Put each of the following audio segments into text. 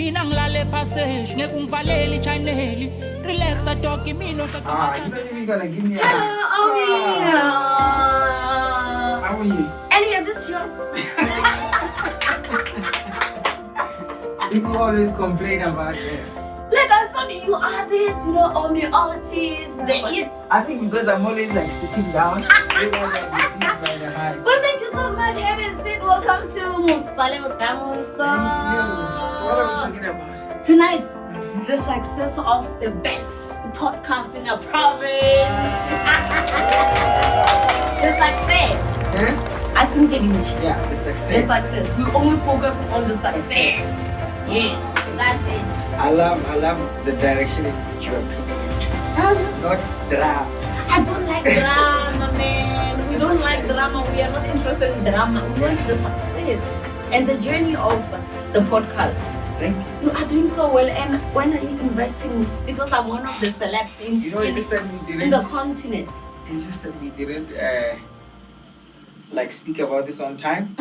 mina ngilale passage ngeke ungivaleli channel relax talk imino You don't even gonna give me a Hello, Omee. How are you? Anyway, this shot. People always complain about it. Like I thought you are this, Omee Otis. I think because I'm always like sitting down. You guys are deceived by the height. Well, thank you so much. Have a seat. Welcome to Musale Mutamunso. Thank you. So what are we talking about? Tonight, the success of the best podcast in our province. The success. Yeah? Yeah, the The success. success. We only focus on the success. Yes, that's it. I love the direction in which you are pinning into. Not drama. I don't like drama, man. We don't like drama. We are not interested in drama. We want the success and the journey of the podcast. Thank you. You are doing so well. And when are you inviting me? Because I'm one of the celebs in It's just that we in didn't. the continent. It's just that we didn't like speak about this on time.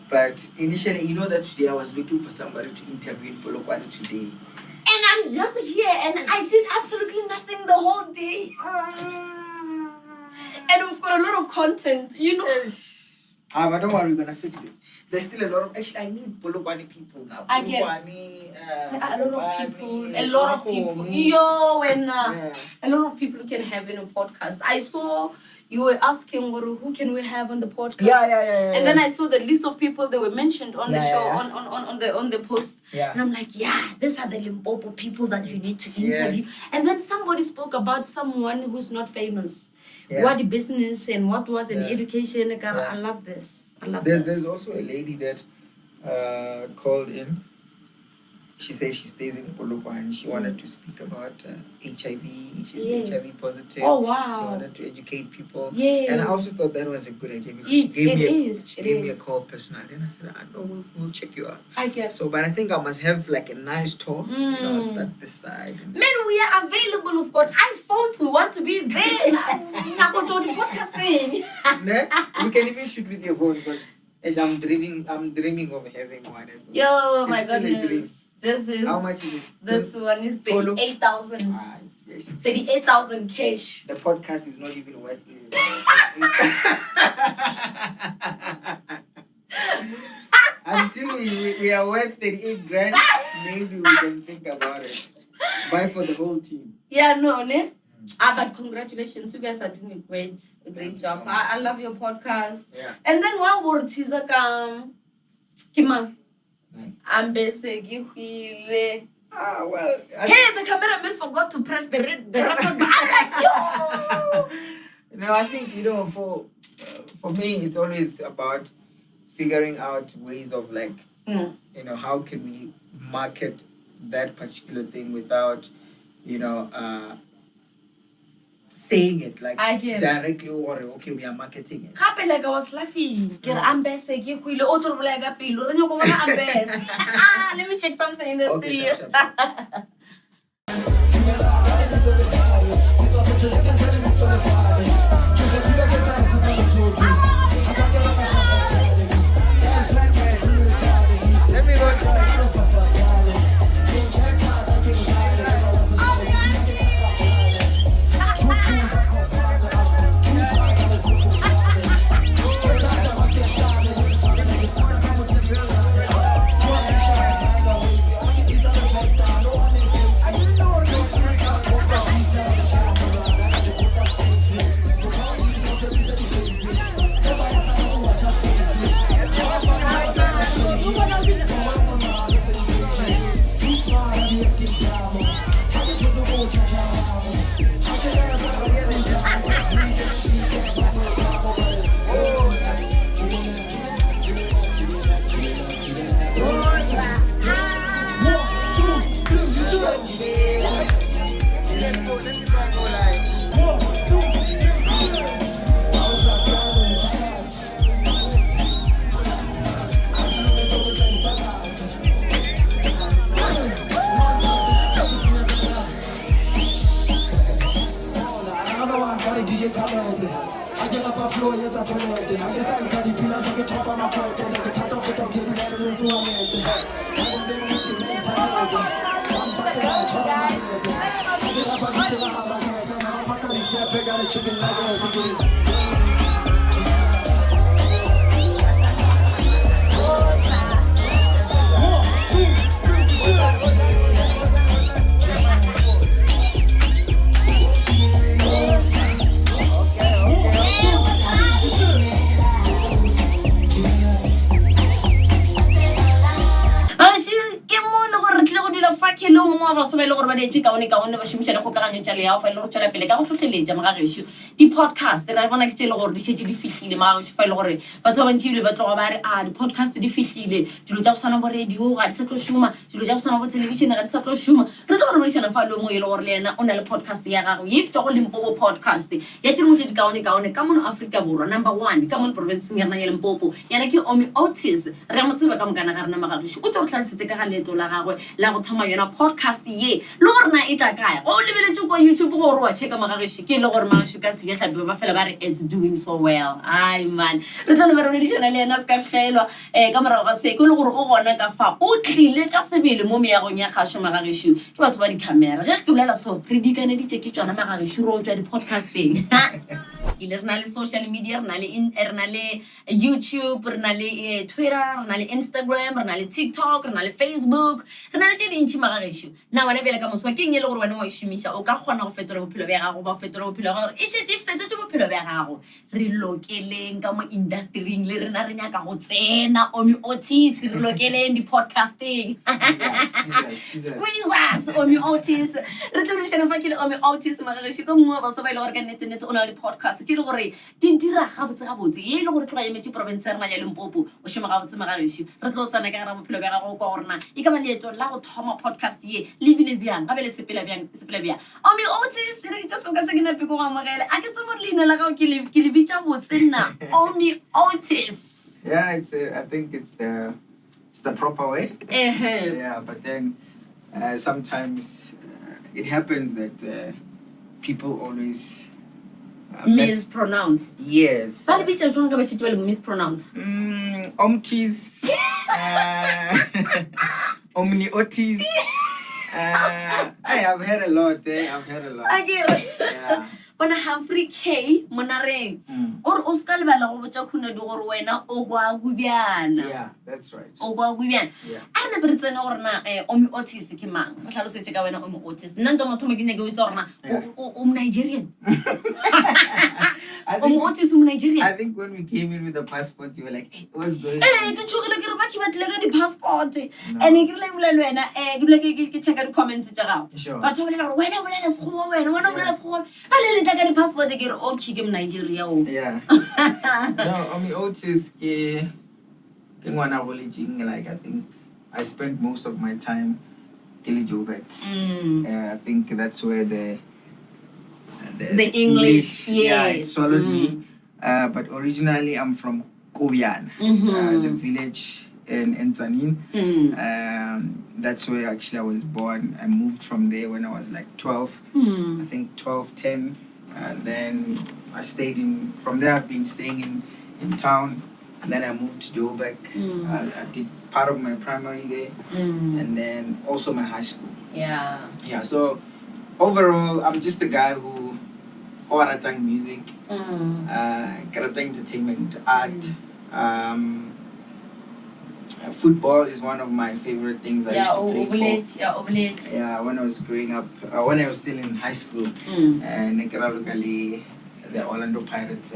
But initially, that today I was looking for somebody to interview in Polokwane today. And I'm just here and I did absolutely nothing the whole day. And we've got a lot of content, But don't worry, we're gonna fix it. There's still a lot of I need Polokwane people now. I get Polokwane, there are a lot of people. A lot of people who can have in a podcast. I saw you were asking who can we have on the podcast. Yeah. And then I saw the list of people that were mentioned on the show yeah. on the post. Yeah. And I'm like, these are the Limpopo people that you need to interview. And then somebody spoke about someone who's not famous. Yeah. What the business and what was in Yeah. education. Yeah. I love this. There's also a lady that called in. She says she stays in Polokwane and she wanted to speak about HIV. She's HIV positive. Oh, wow. She wanted to educate people. Yes. And I also thought that was a good idea because It she gave me is. a call personally. Then I said, we'll check you out. I get So, but I think I must have like a nice talk. Start this side. Man, we are available. We've got iPhones. We want to be there. Now go to the podcasting. You can even shoot with your phone because as I'm dreaming of having one as well. Yo, It's my still a dream. goodness. This is How much is it? This one is Follow. 38,000. Yes. 38,000 cash. The podcast is not even worth it. Until we are worth 38 grand, maybe we can think about it. Buy for the whole team. Yeah, no, ne? But congratulations. You guys are doing a great job. I love your podcast. Yeah. And then one word teaser come. Kimang. Right. I'm basic. Hey, Well. the cameraman forgot to press the record button. I'm like, yo! No, I think, for me, it's always about figuring out ways of how can we market that particular thing without, saying it I get it. directly or okay, we are marketing it. Happy like I was laughing. I'm basic. Let me check something in the studio. Sure. Let me go. baso ba ile gore ba detse kaone ba shumisa dikgokaganyo tša leao fa ile gore tšwela pele ka go tlhotlheletša magagešo di-podcast ra bona ke tše le gore di šetse di fihlile magagešo fa ile gore batho ba bantši ile ba tloga ba re di-podcast di fihlile dilo tša go swana bo radio ga di sa tlo šoma dilo tša go swana bo television ga di sa tlo šoma re tlo gore bodišana fa le mo e le gore le ena o na le podcast ya gago ye ptwa go Limpopo podcast ya tše dingwe tše di kaone ka mono Afrika Borwa number 1 ka mono provinceng ya rena ya Limpopo yana ke Omee Otis re a mo tseba ka mokana ga rena magagešo o tlo go tlhalosetse ka ga leeto la gagwe la go thoma yona podcast ye le gore na e tla kaya o lebeletse ko YouTube gore wa checka magagešo ke le gore magagešo ka se ya hlabe ba fela ba re it's doing so well ai man re tla le ba re dishana le ena ska fitlhelwa ka morago ga se ke le gore o gona ka fa o tlile ka sebele mo meagong ya kgasho magagešo ke batho ba di camera ge ke bolela so re dikane di tšeke tswana magagešo ro tswa di podcasting ile re na le social media re na le YouTube re na le Twitter re na le Instagram re na le TikTok re na le Facebook re na le tše dintši magagešo na wena bele ka moswa ke eng e le gore wena mo ishumisha o ka kgona go fetola bophelo bja gago ba fetola bophelo bja gago e šetse fetotse bophelo bja gago re lokeleng ka mo industrying le rena re nyaka go tsena Omee Otis re lokeleng di-podcasting squeeze us Omee Otis re tlo dishana fa ke le Omee Otis magagešo ka mongwe ba so ba ile gore ka nnete o na le podcast tše le gore di dira gabotse ye le gore tloga emetse province ya rena ya Limpopo o šoma gabotse magagešo re tlo sana ka gara bophelo bja gago kwa gorena e ka ba leeto la go thoma podcast ye le bile bjang gabe le sepela bjang Omee Otis re ke tša soka se ke nape ko go amogele a ke tse gore leina la gago ke le bitša botse nna Omee Otis. Yeah, I think it's the proper way. Yeah, but then sometimes it happens that people always mispronounce. Yes. Ba le bitša jwang ka ba šitwa le mispronounce? Otis. Omee Otis. I've heard a lot. Yeah. Bona Humphrey K monareng or o ska le bala go botsa khuna di gore wena o gwa gubjana. Yeah, that's right. O gwa gubjana. A re ne tsena gore na Omee Otis ke mang? Re hlalosetse ka wena Omee Otis. Nna ndo motho mo ke nyake o itse gore na o Nigerian. Omee Otis o Nigerian. I think when we came in with the passports you were like, hey, what's going on? Ke tshogile ke re ba ke batle ka di passport. Ene ke le bolela wena ke bula ke checka di comments tsa gago. Batho ba bolela gore wena bolela sekgowa wena bolela sekgowa. Ba le ka di passport ke re okay ke Nigeria o. Yeah. No, Omee Otis ke ngwana go le jing, like I think I spent most of my time ke le Joburg. I think that's where the English yeah, it swallowed me. But originally I'm from Kobiana, the village in Tanin. That's where actually I was born. I moved from there when I was like 12, I think 12, 10. And then I stayed from there I've been staying in town. And then I moved to Joburg. I did part of my primary there. And then also my high school. Yeah. Yeah, so overall, I'm just a guy who karatang music, karatang entertainment, art. Football is one of my favorite things I used to play for. Yeah, when I was growing up, when I was still in high school, and the Orlando Pirates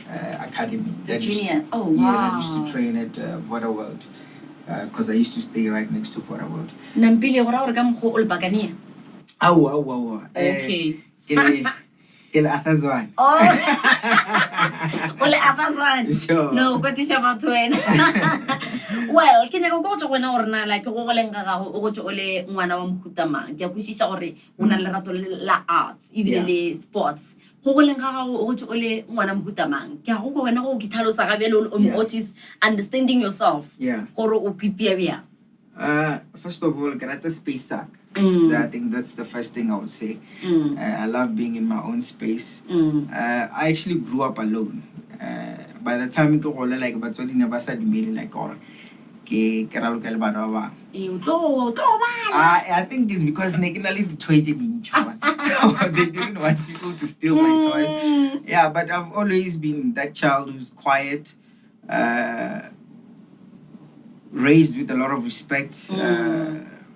Academy. The junior. Oh, wow. Yeah, I used to train at Voda World because I used to stay right next to Voda World. Okay. Kele Athazwan. Oh. Ole Athazwan. Sure. No, ko tisha batho wena. Well, ke nyaka go tšwa wena gore na like go goleng ga gago o go tšwa ole ngwana wa mkhutama. Ke a kwishisha gore o na le rato la arts, even le sports. Go goleng ga gago o go tšwa ole ngwana mkhutama. Ke a go wena go ke tlhalosa ga bele Omee Otis understanding yourself. Yeah. Gore o kwipia bia. First of all, karate space suck. I think that's the first thing I would say. I love being in my own space. I actually grew up alone. By the time I go like but never said me like or ke raloka le bana ba bang. o tlo bala. I think it's because negatively the toy didn't so they didn't want people to steal my toys. Yeah, but I've always been that child who's quiet, raised with a lot of respect.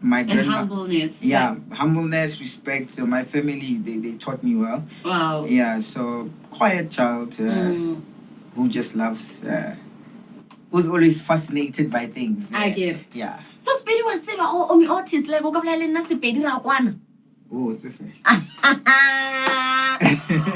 My And grandma, humbleness. yeah, humbleness, respect. So my family, they taught me well. Wow. Yeah, so quiet child who just loves, who's always fascinated by things. I get. Yeah. So Sepedi was saying, Omee Otis, like, o ka bolela le nna Sepedi ra kwana. Oh, it's a fish.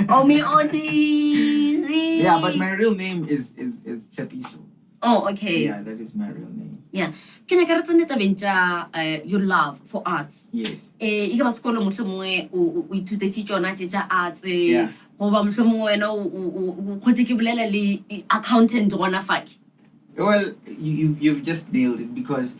Omee Otis. Yeah, but my real name is Tepiso. Oh, okay. Yeah, that is my real name. Yeah. Ke ne ka re tsene tabeng tša your love for arts. Yes. E ka ba sekolo mohlomongwe o ithutetse tsona tše tša arts. Yeah. Goba mohlomongwe wena o khotse ke bolela le accountant gona fake. Well, you've just nailed it because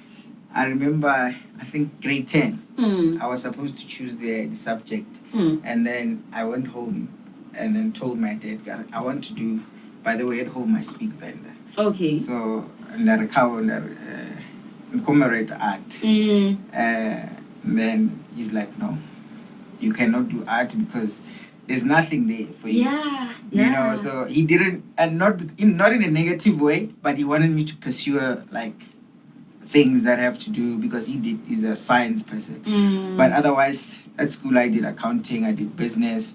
I remember, I think grade 10, I was supposed to choose the subject. And then I went home and then told my dad, God, I want to do, by the way, at home I speak Venda. Okay. So, and I recover and commemorate art. Then he's like, no, you cannot do art because there's nothing there for you. Yeah. You know, so he didn't, and not in a negative way, but he wanted me to pursue like things that have to do because he's a science person. But otherwise, at school I did accounting, I did business.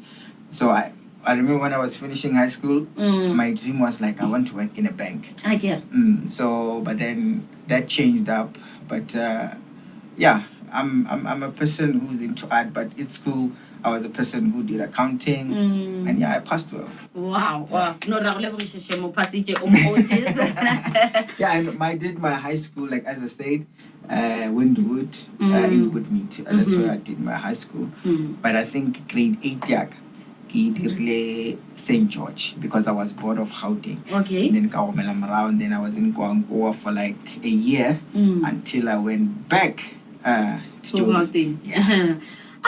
So I remember when I was finishing high school, my dream was like I want to work in a bank. I get. So, but then that changed up. But yeah, I'm a person who's into art. But at school, I was a person who did accounting, and yeah, I passed well. Wow. No, Omee Otis. Yeah, and I did my high school, like as I said, Windwood, in Woodmead. That's where I did my high school. But I think grade 8, yeah, I did St. George because I was bored of Gauteng. Okay. Then and then I was in Goa for like a year until I went back to Gauteng. Yeah.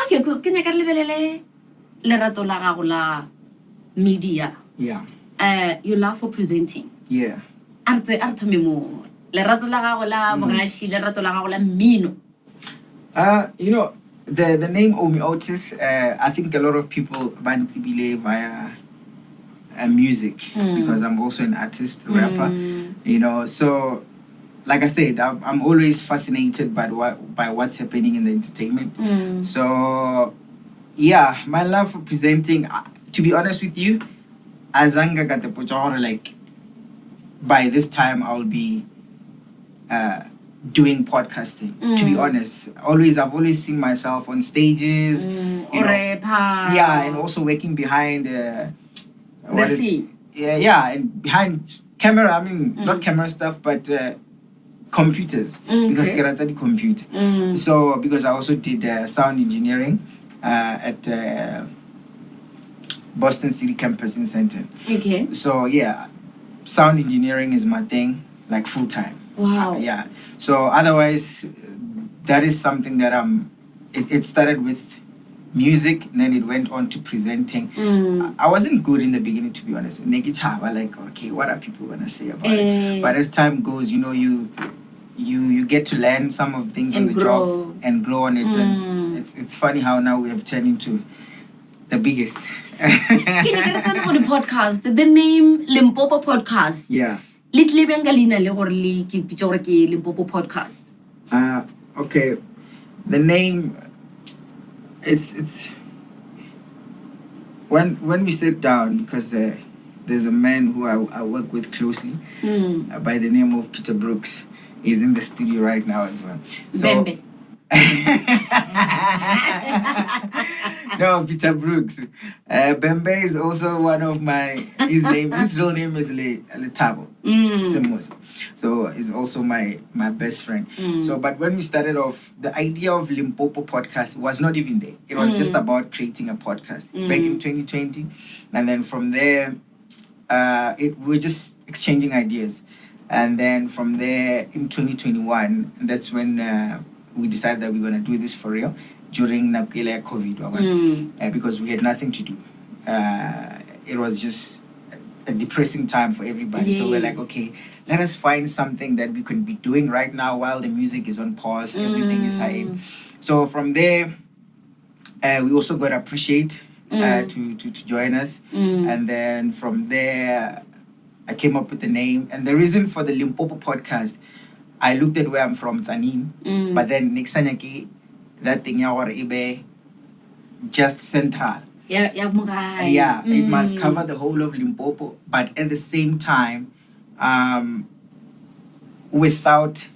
Okay, cool. Ke nyaka re lebelele lerato la gago la media. Yeah. Your love for presenting. Yeah. Arte thome mo. Lerato la gago la bogashi, lerato la gago la mmino. You know, the name Omee Otis, I think a lot of people bantibile via music because I'm also an artist, rapper. You know, so like I said, I'm always fascinated by what's happening in the entertainment. So yeah, my love for presenting, to be honest with you, azanga got the like by this time I'll be doing podcasting. To be honest, I've always seen myself on stages, you know, yeah, and also working behind the scene. Yeah, and behind camera. I mean, not camera stuff, but computers because I studied computer. So because I also did sound engineering at Boston City campus in Centon. Okay. So yeah, sound engineering is my thing, like full time. Wow. Yeah. So otherwise, that is something that it started with music, and then it went on to presenting. I wasn't good in the beginning, to be honest. Like, okay, what are people gonna say about it? But as time goes, you know, you get to learn some of the things on the job and grow on it. And it's funny how now we have turned into the biggest. The podcast, the name Limpopo Podcast. Yeah. Little Bengalina le ke Limpopo Podcast. Okay. The name, it's when we sit down, because there's a man who I work with closely by the name of Peter Brooks. He's in the studio right now as well. So, Bembe. No, Peter Brooks. Bembe is also one of his real name is Letabo. Simosa. So he's also my best friend. So, but when we started off, the idea of Limpopo podcast was not even there. It was just about creating a podcast back in 2020. And then from there, we're just exchanging ideas. And then from there, in 2021, that's when we decided that we're going to do this for real during COVID, because we had nothing to do. It was just a depressing time for everybody. So we're like, okay, let us find something that we can be doing right now while the music is on pause, everything is high. So from there, we also got Appreciate to join us. And then from there, I came up with the name. And the reason for the Limpopo podcast, I looked at where I'm from, Tanim. But then Nixanyaki, that thing, ibe just central. Yeah, it must cover the whole of Limpopo, but at the same time, without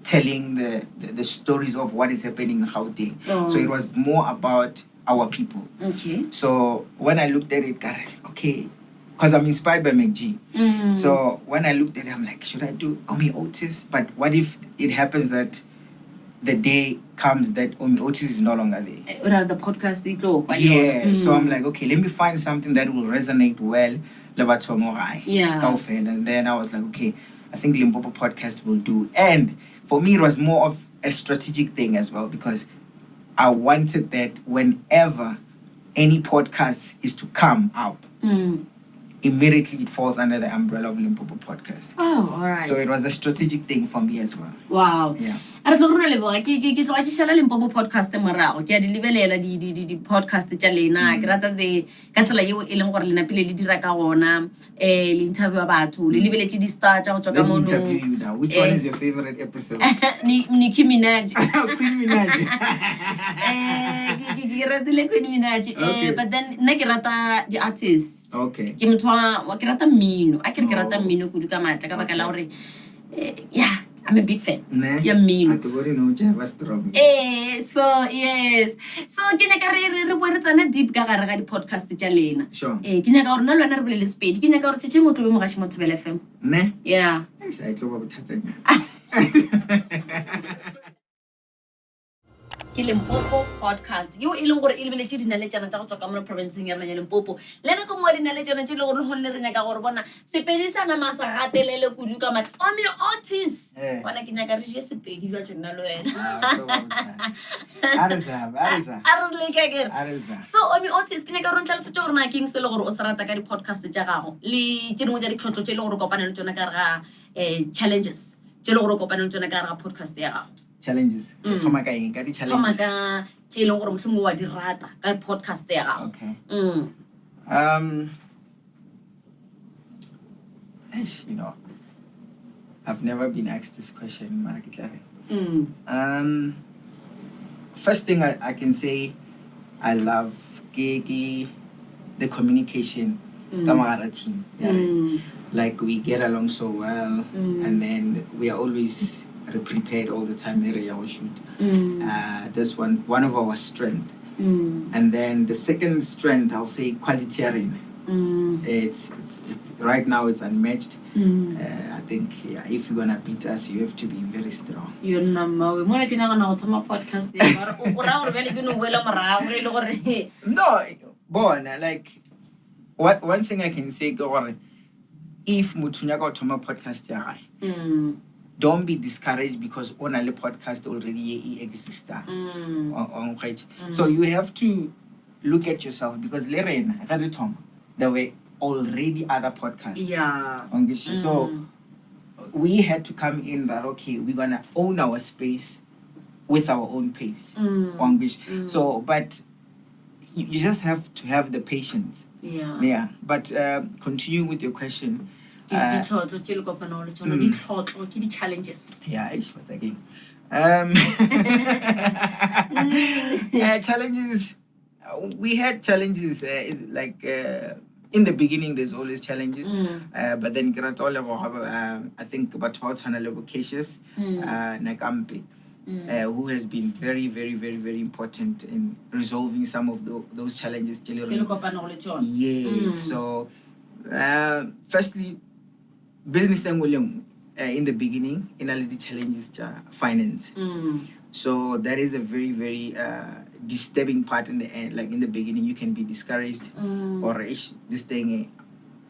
telling the stories of what is happening in Gauteng. So it was more about our people. Okay. So when I looked at it, okay, because I'm inspired by McG. So when I looked at it, I'm like, should I do Omee Otis? But what if it happens that the day comes that Omee Otis is no longer there? The podcast, So I'm like, okay, let me find something that will resonate well. And then I was like, okay, I think Limpopo podcast will do. And for me, it was more of a strategic thing as well, because I wanted that whenever any podcast is to come up, immediately it falls under the umbrella of Limpopo podcast. Oh, all right. So it was a strategic thing for me as well. Wow. Yeah. Ke tloga ke shela Limpopo podcast morago ke a di lebelela di podcast tša lena ke rata the ka tsela yeo e leng gore lena pele le dira ka gona le interview batho le lebeletse di star tša go tswa ka mono. Let me interview you now. Which one is your favorite episode? Nicki Minaj. Queen Minaj. Ke ratile Queen Minaj. But then nna ke rata the artist. Okay. Ke motho wa ke rata mmino. A ke rata mmino kudu ka matla ka baka la gore yeah, I'm a big fan. Yeah, me. I already know you have a strong. So yes. So ke nyaka re bua re tsana deep ka gare ga di podcast tša lena. Sure. Ke nyaka gore nna lwana re bolele speed. Ke nyaka gore tšhe mo tlobe mo gashi mo Thobela FM. Ne? Yeah. I tlo ba bothatsanya. Ke Limpopo podcast yo e leng gore e lebeletse dinaletsana tša go tswa ka mo provinceng ya rena ya Limpopo le ne go mo dinaletsana tše le gore le re nyaka gore bona sepedisana ma sa gatelele kudu ka mat Omee Otis bona ke nyaka re je sepedi jwa tsona le wena so Omee Otis ke nyaka re ntlaletse gore na keng se le gore o se rata ka di podcast tša gago le tše dingwe tša ditlhotlo tše le gore kopana le tsona ka ga challenges tše le gore kopana le tsona ka ga podcast ya gago. Challenges. Thoma ka eng ka di challenges. Thoma ka tše leng gore mohlomong wa di rata ka podcast ya gago. Okay. You know, I've never been asked this question, mara ke tla re. First thing I can say, I love the communication ka magara team. Like we get along so well, and then we are always prepared all the time. That's one of our strengths. And then the second strength, I'll say quality. It's right now it's unmatched. I think if you're gonna beat us, you have to be very strong. You're number one. Podcast. No, born like one thing I can say, if Mutunya got to my podcast, don't be discouraged because on a podcast already exists. So you have to look at yourself because there were already other podcasts. Yeah. So we had to come in that okay, we're gonna own our space with our own pace. So but you just have to have the patience. Yeah. But continue with your question. Challenges. Yeah, what's again? Challenges. We had challenges in the beginning. There's always challenges, but then I think about Cassius Nakampi, who has been very, very, very, very important in resolving some of those challenges. So firstly, business in the beginning, in a little challenges finance. So that is a very, very disturbing part in the end. Like in the beginning, you can be discouraged or this thing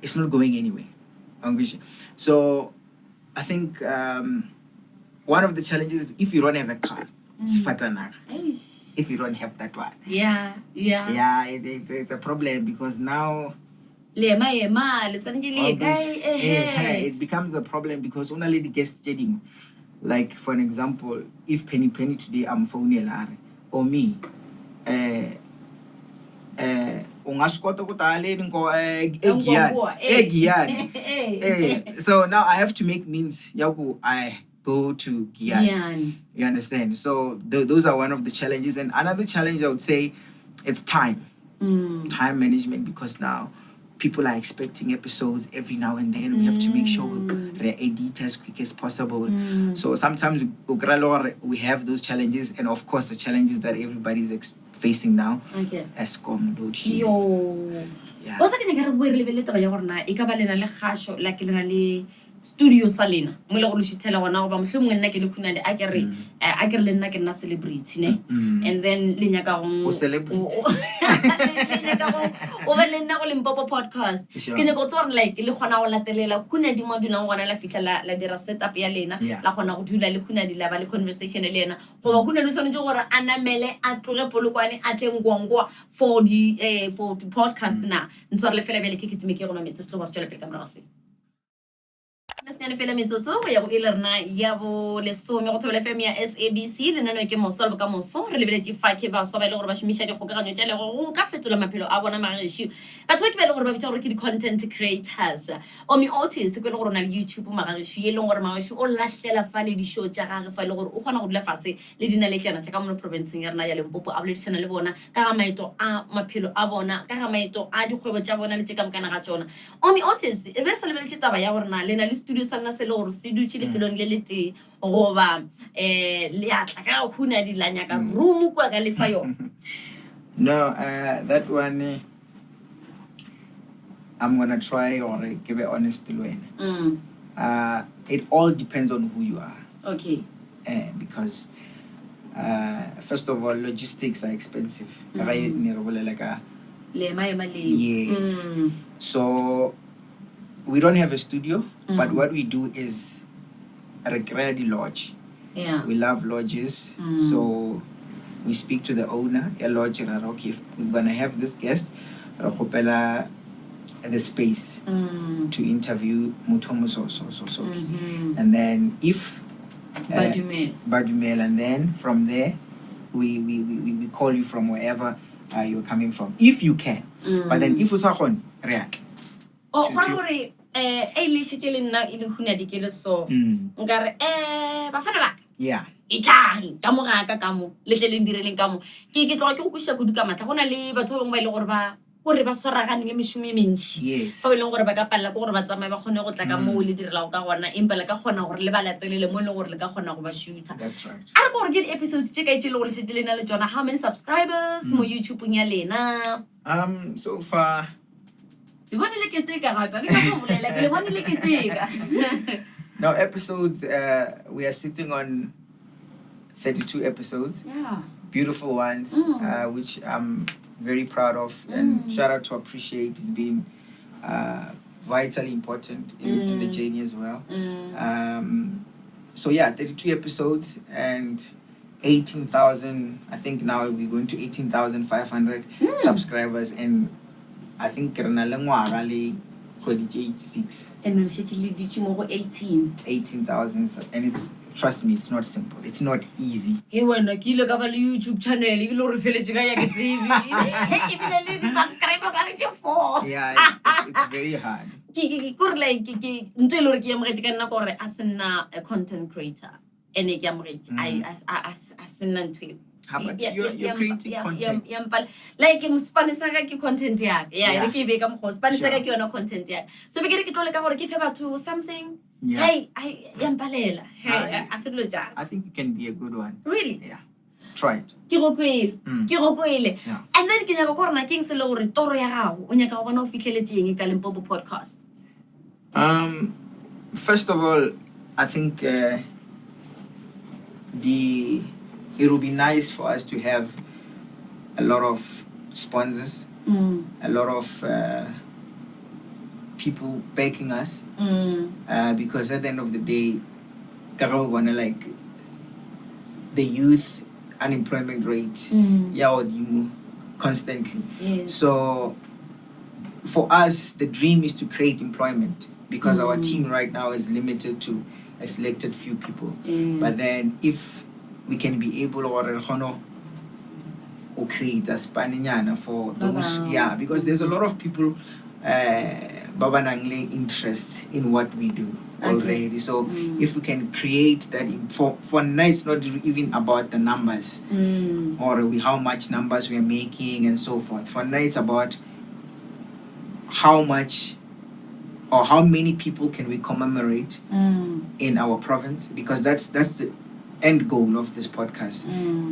it's not going anywhere. So I think one of the challenges is if you don't have a car, it's fatanaga. If you don't have that one, yeah, it's a problem because now It becomes a problem because only the guest studying. Like for an example, if Penny today I'm phoning or me, so now I have to make means I go to Guyana. You understand? So those are one of the challenges. And another challenge I would say it's time management, because now people are expecting episodes every now and then. We have to make sure they edit as quick as possible. So sometimes we have those challenges, and of course the challenges that everybody's facing now. Okay. Eskom load shedding. Yeah. What's like studio salina mo le go lo shithela gona go ba mohlomong nna ke le khuna a ke re le nna ke nna celebrity ne and then le nyaka go celebrity o ba le nna go Limpopo podcast ke ne go tsora like le gona go latelela khuna di mo dunang gona la fitla la dira setup ya lena la gona go dula le khuna di la ba le conversation le lena go ba khuna le sone jo gore anamele a tlole polokwane a tlengwangwa for the podcast na ntsora le fela bele ke kitime ke gona metsi tlo ba tsela pele ka mara se Nasnyane fela metsotso ya go ilerna ya bo lesome go Thobela FM ya SABC le nano ke moso le ka moso re lebeletse fake ba so ba ile gore ba shumisha di gokaganyo tša le go ka fetola maphelo a bona mageshu batho ke ba ile gore ba bitsa gore ke di content creators Omee Otis ke ile gore na le YouTube mageshu ye leng gore mageshu o lahlela fa le di show tša gagwe fa ile gore o gona go dula fase le dina le tšana tša ka mo province ya rena ya Limpopo a boledisana le bona ka ga maeto a maphelo a bona ka ga maeto a dikgwebo tša bona le tše ka mokana ga tsona Omee Otis e be se lebeletse taba ya gore na le na le studio sana se le gore se dutse le felong le lete goba le atla ka khuna di la nyaka room kwa ka le fa yo No, that one I'm gonna try or give it honest to Luena. It all depends on who you are. Okay. Because first of all, logistics are expensive. Yes. So we don't have a studio, but what we do is recreate the lodge. Yeah. We love lodges, so we speak to the owner, a lodge, and okay, if we're gonna have this guest, the space to interview Mutomo so. And then if Badumel, and then from there we call you from wherever you're coming from, if you can. But then if usakon react. Oh, gore le shitele nna ile huna dikele so ngare bafana ba yeah itlang ka mo ga ka mo le tle le ndireleng ka mo ke tloga ke go kusha go duka matla gona le batho ba bangwe ba ile gore ba gore ba swaragane le meshumi mentši yes fa ile gore ba ka palla gore ba tsamaye ba gone go tla ka mo le direla ka gona empa le ka gona gore le ba latelele mo le gore le ka gona go ba shooter. That's right. A re go gore ke episodes tše ka itse le gore se dilena le tsona how many subscribers mo YouTube ya lena so far no episodes we are sitting on 32 episodes. Yeah, beautiful ones which I'm very proud of, and shout out to Appreciate. It's been vitally important in the journey as well. So yeah, 32 episodes and 18,000, I think now we're going to 18,500 subscribers, and I think rally 86 and 18,000, and it's, trust me, it's not simple, it's not easy. Hey, when I kill a YouTube channel, you will refill it. Yeah, it's very hard. As a content creator, and But you're creating content. Like Spanish content, content. So we get to something. Yeah. Hey, I think it can be a good one. Really? Yeah. Try it. And then can you go on King Salori Toria when you go on officially in Limpopo podcast? First of all, I think it would be nice for us to have a lot of sponsors, a lot of people backing us, because at the end of the day, like the youth unemployment rate, constantly. Yes. So for us, the dream is to create employment because our team right now is limited to a selected few people. But then if we can be able or create a spanning for those, because there's a lot of people babanangle interest in what we do already. So if we can create that for now, it's not even about the numbers or how much numbers we're making and so forth. For now, it's about how much or how many people can we commemorate in our province, because that's the end goal of this podcast,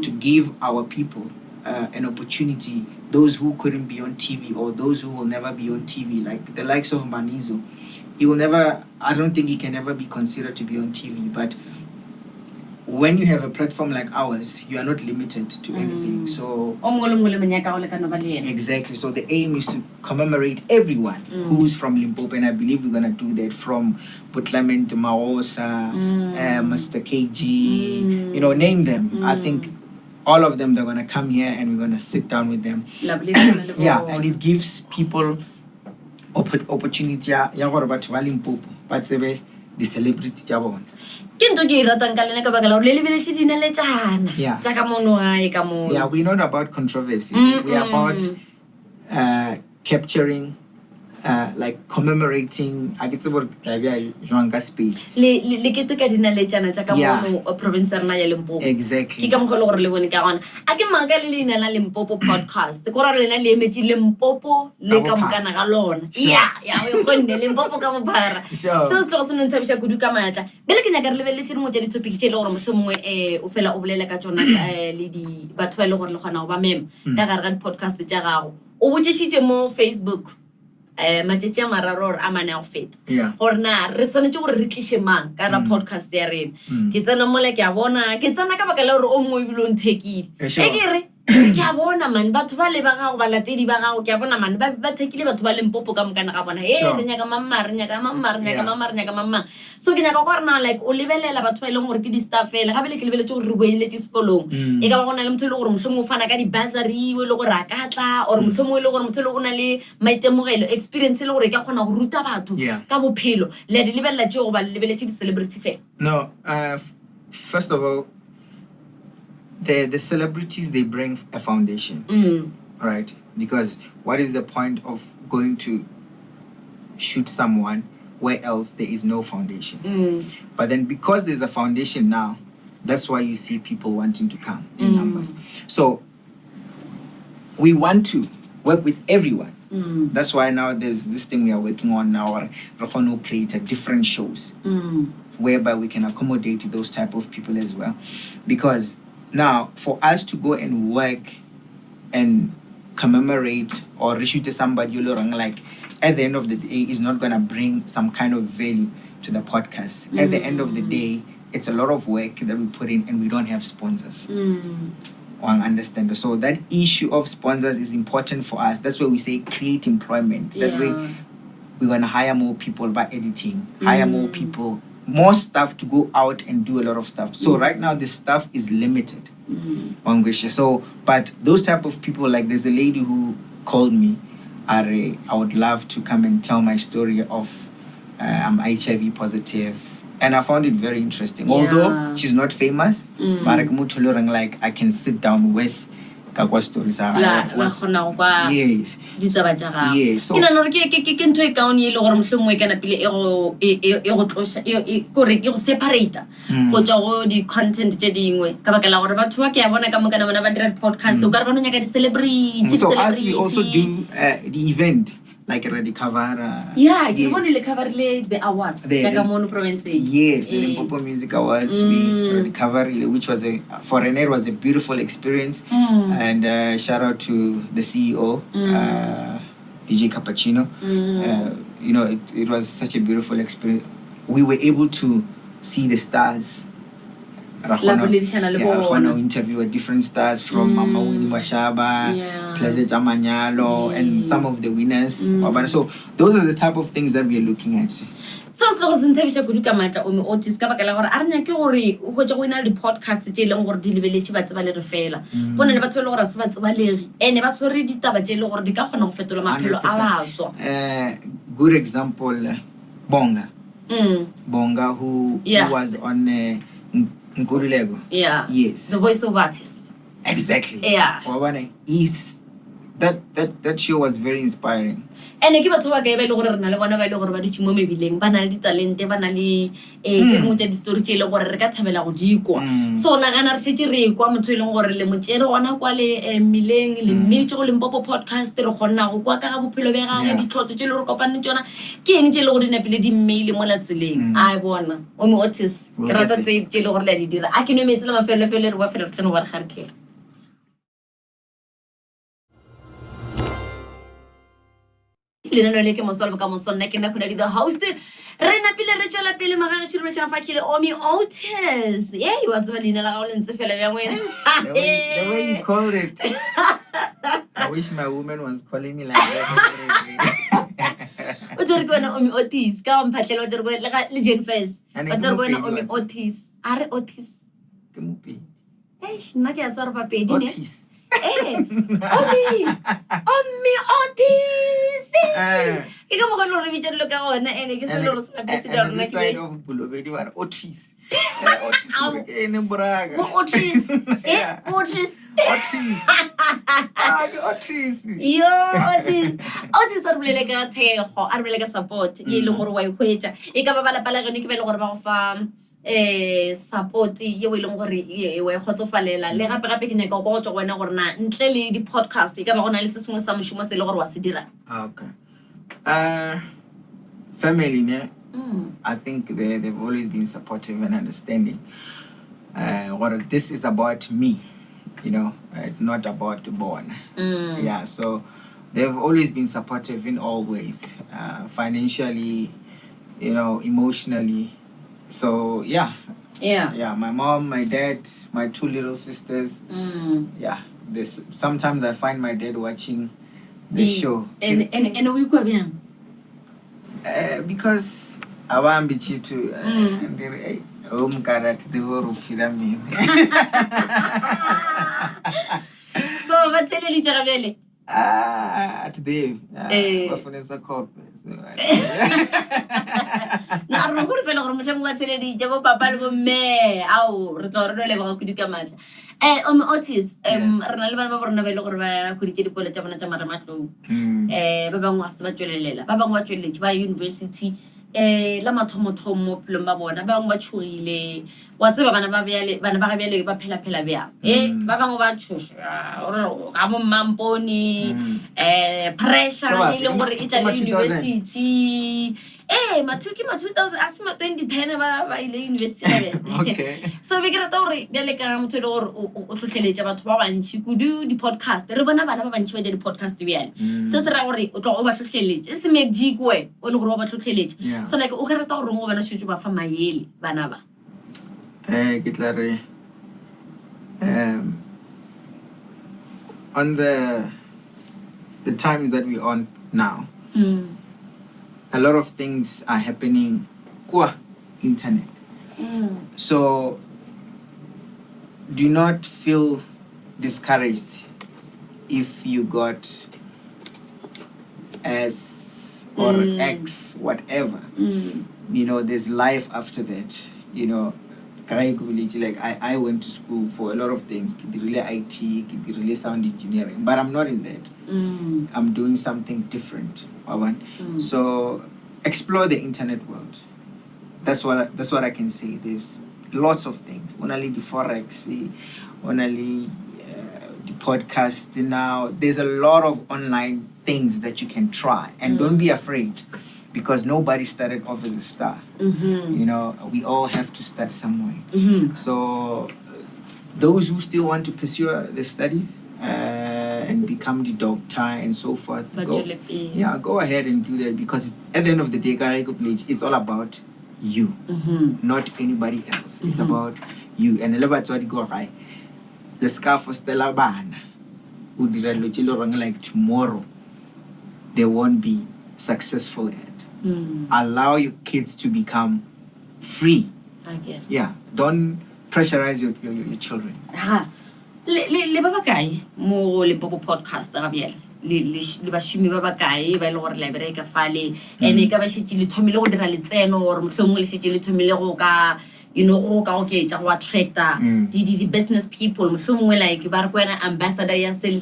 to give our people an opportunity, those who couldn't be on TV or those who will never be on TV, like the likes of Manizo. I don't think he can ever be considered to be on TV, but when you have a platform like ours, you are not limited to anything. So exactly. So the aim is to commemorate everyone who's from Limpopo, and I believe we're gonna do that from Putlament, Maosa, Mr. KG, name them. I think all of them, they're gonna come here and we're gonna sit down with them. And it gives people opportunity. Limpopo, but the celebrity jabon. Yeah, we're not about controversy. We're about capturing, like commemorating. I get about speed. Exactly. Limpopo podcast. Limpopo So sloso no ntshabisha kudu ka matla. Bele ke nyaka re lebeletse mo tse di topic tse le gore moshomwe o fela o bolela ka tsona le di batho ba ile gore le gona go ba mem ka gare ga di podcast tsa gago. O botsishitse mo Facebook matšatši a mararo a mane a go feta gore na re tshwanetse gore re tlishe mang ka ra podcast ya rena. Ke tsena mola ke a bona ke tsena ka baka la gore o mongwe bile o nthekile ke ke a bona man batho ba le ba gago ba latedi ba gago ke a bona man ba thekile batho ba Limpopo ka mokana ga bona re nyaka mamma so ke nyaka go rena like o lebelela batho ba ile gore ke di staff fela ga bele ke lebeletse gore re boeletse sekolong e ka ba gona le motho le gore mohlomong o fana ka di bursary o le gore a ka tla or mohlomong le gore motho le o na le maitemogelo experience le gore ke gona go ruta batho ka bophelo le di lebella tšeo go ba lebeletse di celebrity fela. No, first of all, the celebrities, they bring a foundation, right? Because what is the point of going to shoot someone where else there is no foundation? But then because there's a foundation now, that's why you see people wanting to come in numbers. So we want to work with everyone. That's why now there's this thing we are working on now, Rahono create different shows whereby we can accommodate those type of people as well. Because now, for us to go and work and commemorate or reshoot somebody, like at the end of the day, is not going to bring some kind of value to the podcast. At the end of the day, it's a lot of work that we put in and we don't have sponsors. One understand. So that issue of sponsors is important for us. That's why we say create employment. That way, we're going to hire more people by editing, hire more people, more staff to go out and do a lot of stuff. So right now the staff is limited. So, but those type of people, like there's a lady who called me, I would love to come and tell my story of I'm HIV positive, and I found it very interesting. Although she's not famous, but like I can sit down with kakwa stories are yes. Yes. So separate go di content tse dingwe ka baka la gore batho ba ke a bona ka mokana bona ba dira podcast o ka re ba no nyaka di celebrity. So as we also do the event like a cover ke bone le cover le the awards jaaka mono province the Limpopo Music Awards we cover which was for Renner was a beautiful experience and shout out to the CEO DJ Cappuccino. It was such a beautiful experience. We were able to see the stars. Interview different stars from Mama Winnie Washaba, Pleasure Jamanyalo, and some of the winners. So those are the type of things that we are looking at. so se go senthabisha kudu ka matla Omee Otis ka baka la gore a re nya ke gore o go tsa go ina le podcast tse leng gore di lebeletse ba tseba le re fela bona le batho le gore se ba tseba le ene ba sore ditaba tse le gore di ka gona go fetola maphelo a baswa. Good example, Bonga. Bonga who was on Nkurilego. Yeah. Yes. The voiceover artist. Exactly. Yeah. That show was very inspiring. And ke batho ba ka ba ile gore rena le bona ba ile gore ba ditse mo mebileng ba na le ditalente ba na le tse mo tse di story tse ile gore re ka thabela go dikwa so na gana re setse re kwa motho ile gore le motsere ona kwa le mileng le mmetse go Limpopo podcast re gonna go kwa ka ga bophelo be ga di tlhotso tse ile gore kopane tsona ke eng tse ile gore dinapile di mail mo la tseleng a bona Omee Otis ke rata tse ile gore le di dira a ke no metse la mafele re ba fela re tseno ba re garke Lena le ke mosolo ka mosonna ke nna khona di the host re na pile re tswela pele magage tshirwe tsha fakile Omee Otis wa tsaba lena la ga o lentse fela bya ngwena the way you called it I wish my woman was calling me like that o tsere ke wena Omee Otis ka mphatlhela o tsere go le Jane Face o tsere go wena Omee Otis are Otis ke mopedi nna ke a tsara ba pedi ne Otis Omee Otis ke ka mogolo re bitse lo ka gona ene ke se lo re sa bese da rona ke side of Bulobedi war Otis ke ene braga Otis Otis Otis Otis a re bolele ka thego a re bolele ka support e le gore wa ikhwetsa e ka ba bala pala gone ke be le gore ba go fa support ye o ileng gore e wa khotsofalela le gape gape ke nyaka go go tswa wena gore na ntle le di podcast e ka ba gona le se sengwe sa moshumo se le gore wa se dira okay family ne I think they've always been supportive and understanding what this is about me it's not about the born yeah so they've always been supportive in all ways financially emotionally. So yeah, my mom, my dad, my two little sisters. Sometimes I find my dad watching the show. And we go bien. Because I want to be to home karat the world film. So what tell you Jarabele? Today, phone is a copy. Na re go re fela gore motlhang wa tshele di jabo papa le bo me ao re tlo re le ba go duka matla Omee Otis re na le bana ba borona ba ile gore ba khuditse dikole tsa bona tsa maramatlou ba bangwe a se ba tswelelela ba bangwe ba tsweletse ba university la mathomothomo pelong ba bona ba bangwe ba tshogile wa tseba bana ba ga bjale ba phela bja ba bangwe ba tshosha ga mo mampone pressure e leng gore e tla le university matuki ma 2000 a se ma 2010 ba ile university okay so be ke rata gore bjale ka motho le gore o tlhotlheletsa batho ba bantši kudu di podcast re bona bana ba bantši ba di podcast bjale se se ra gore o tlo o ba tlhotlheletsa se me jikwe o le gore o ba tlhotlheletsa so like o ka rata gore mo bana tshotse ba fa maele bana ba ke tla re on the times that we're on now a lot of things are happening qua internet so do not feel discouraged if you got S or X whatever there's life after that like I went to school for a lot of things really IT really sound engineering but I'm not in that I'm doing something different so explore the internet world that's what I can say there's lots of things only the forex only the podcast now there's a lot of online things that you can try and don't be afraid because nobody started off as a star we all have to start somewhere so those who still want to pursue the studies and become the doctor and so forth go ahead and do that because at the end of the day it's all about you not anybody else it's about you and go right the scarf for Stella Bana who did like tomorrow they won't be successful at Allow your kids to become free. I get. Yeah, don't pressurize your children. Le ba bakae mo Limpopo podcast ga biela le ba shumi ba bakae ba ile gore la bereka fale ene ka ba shitse le thomile go dira letseno gore mohlomong le shitse le thomile go ka go ka okay tsa go attracta di business people mohlomong like ba re kwena ambassador ya sel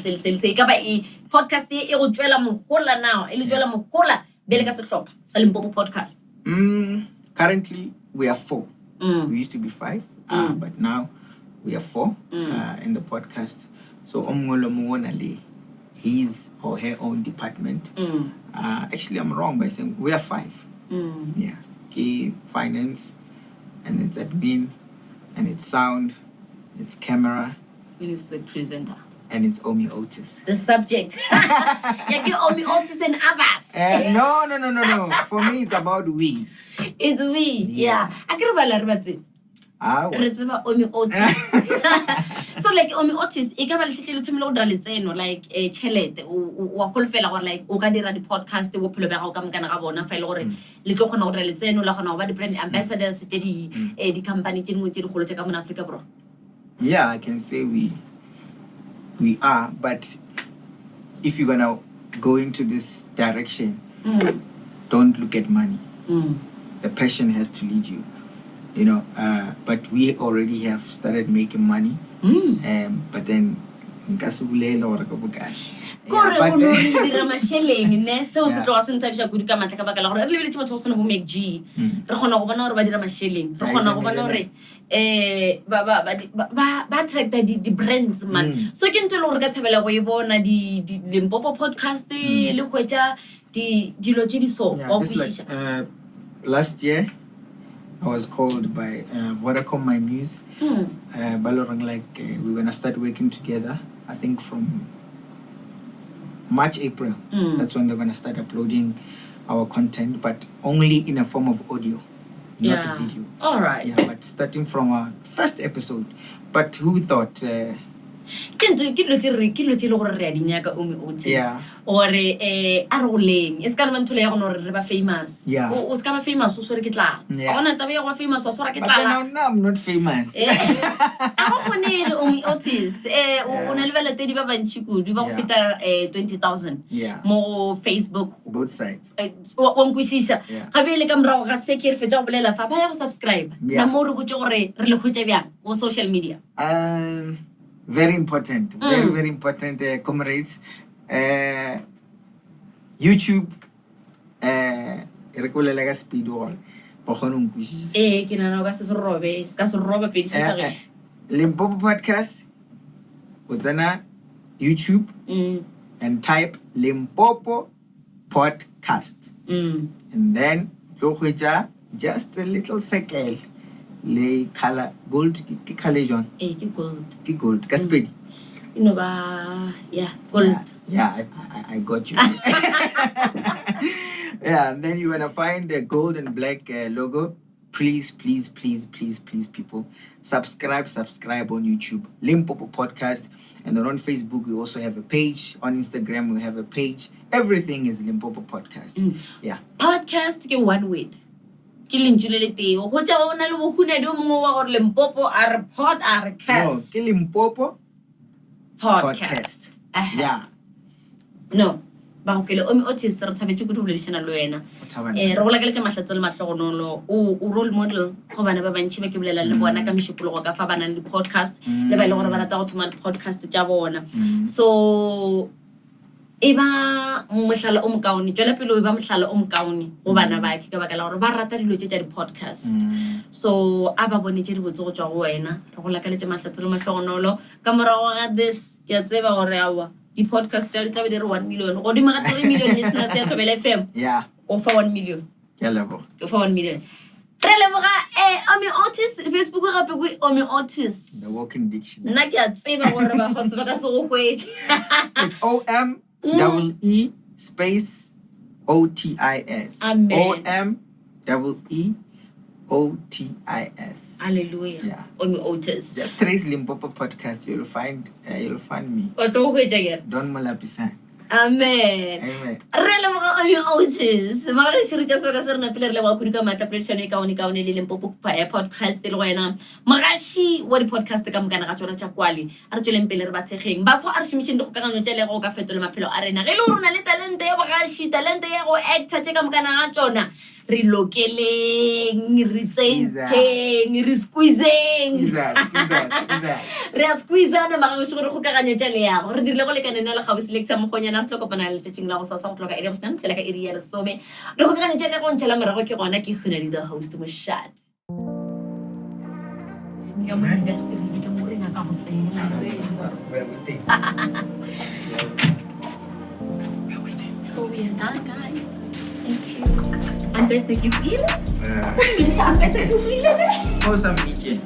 ka ba e podcast e go tswela mogola now e le tswela mogola bele ka sehlopha sa Limpopo podcast. Currently we are 4. We used to be 5, but now we are 4 in the podcast. So his or her own department. Actually, I'm wrong by saying we are 5. Yeah, okay, finance, and it's admin, and it's sound, it's camera, and it's the presenter. And it's Omee Otis. The subject. You Omee Otis and others. No. For me, it's about we. It's we. Yeah. I can't remember. It's about Omee Otis. So like Omee Otis, I can't believe you know like a chelete or whole fella or like Ogadira the podcast, the Wopolo Bagam Ganabona, Felore, Little Honor Lezeno, Lahano, the brand ambassadors, the company in which you hold Africa, bro. Yeah, I can say we are, but if you're gonna go into this direction, don't look at money. The passion has to lead you, you know. But we already have started making money, but then Corre di ramasheleng ne se o se tlo se ntsha good ka matla ka baka la gore re lebeletse batho go sona bo make G re gona go bona gore ba dira masheleng re gona go bona gore ba attract di brands man so ke ntwe le gore ka thabela go e bona di Limpopo podcast le khwetsa di dilo tse di so wa kwishisha. Last year I was called by Vodacom My News. Balorang we're gonna start working together. I think from March, April. That's when they're gonna start uploading our content, but only in a form of audio, not a video. All right. Yeah, but starting from our first episode. But who thought? Ke lo tse le gore re a dinyaka Omee Otis or aroleng e ska le mantho le ya gona re ba famous o ska ba famous o sore ke tla ona tabe ya go famous o sore ke tla no I'm not famous a go khone Omee Otis o na le bala tedi ba bantshi kudu ba go feta 20,000 mo Facebook both sides wa nkwishisha gabe le ka mrago ga se ke re fetsa go bolela fa ba ya go subscribe na mo re botse gore re le khwetsa byang go social media. Very important, very important, comrades. YouTube, rekola la speed wall. Bokhonong kushi. Ke nana ga se robe, ska se robe pedi se sa ge. Limpopo podcast. Utsana YouTube and type Limpopo podcast. And then just a little circle. Le color gold ki color John ki gold ka speed gold I got you. Yeah, and then you're gonna find the gold and black logo. Please people subscribe on YouTube Limpopo podcast, and then on Facebook we also have a page, on Instagram we have a page. Everything is Limpopo podcast. Podcast ke one word ke lentsule teo go tsa bona le bo huna do mongwe wa gore Limpopo are podcast ke Limpopo podcast no ba go kele Omee Otis re thabetse go dubulelishana le wena re go lakele ke mahlatse le mahlogonolo o role model go bana ba bantshi ba ke bolela le bona ka mishupolo go ka fa bana le podcast le ba ile gore ba rata go thoma podcast tja bona so eba mohlala o mokaone tswela pele o ba mohlala o mokaone go bana ba ke ka baka la gore ba rata dilo tse tsa di podcast so aba bone tse di botse go tswa go wena re go lakaletse mahlatse le mahlogonolo ka morago ga this ke a tseba gore awa di podcast tsa di tla be di re 1 million go di maga 3 million listeners ya Thobela FM o fa 1 million ya lebo o fa 1 million re leboga Omee Otis Facebook gape go Omee Otis the walking dictionary nna ke a tseba gore ba go se ba ka se go kwetse it's OMEE space OTIS. OMEEOTIS. Hallelujah. Yeah. Omee Otis. Just trace Limpopo podcast. You'll find me. What do you Don't malapisa. Amen. Amen. Re le mga Omee Otis. Mga re just ka sir na piler le wa kudu ka matla pressure ka oni le Limpopo podcast le wena. Magashi wa di podcast ka mkana ka tsona tsa kwali. Are tsweleng pele re batsegeng. Ba so are shimishin go ka ganyo tele go ka fetola maphelo a rena. Ge le rona le talente ya bagashi, talente ya go actor tse ka mkana ga tsona. Re lokeleng, re senteng, re squeezing. Re a squeezana mga go go ka ganyo tele ya go. Re dire go le kanena le gawe selector mo gonyana re tlokopana le tshing la go sa go tloka area bsnan tla ka area le some. Re go ka ganyo tele go ntshela mara go ke gona ke khunedi the host mo shot. Ya mo industry ke mo rena ka go tsena. So we are done, guys. Thank you. I'm basic you feel it? I'm basic you feel it? Oh, some DJ.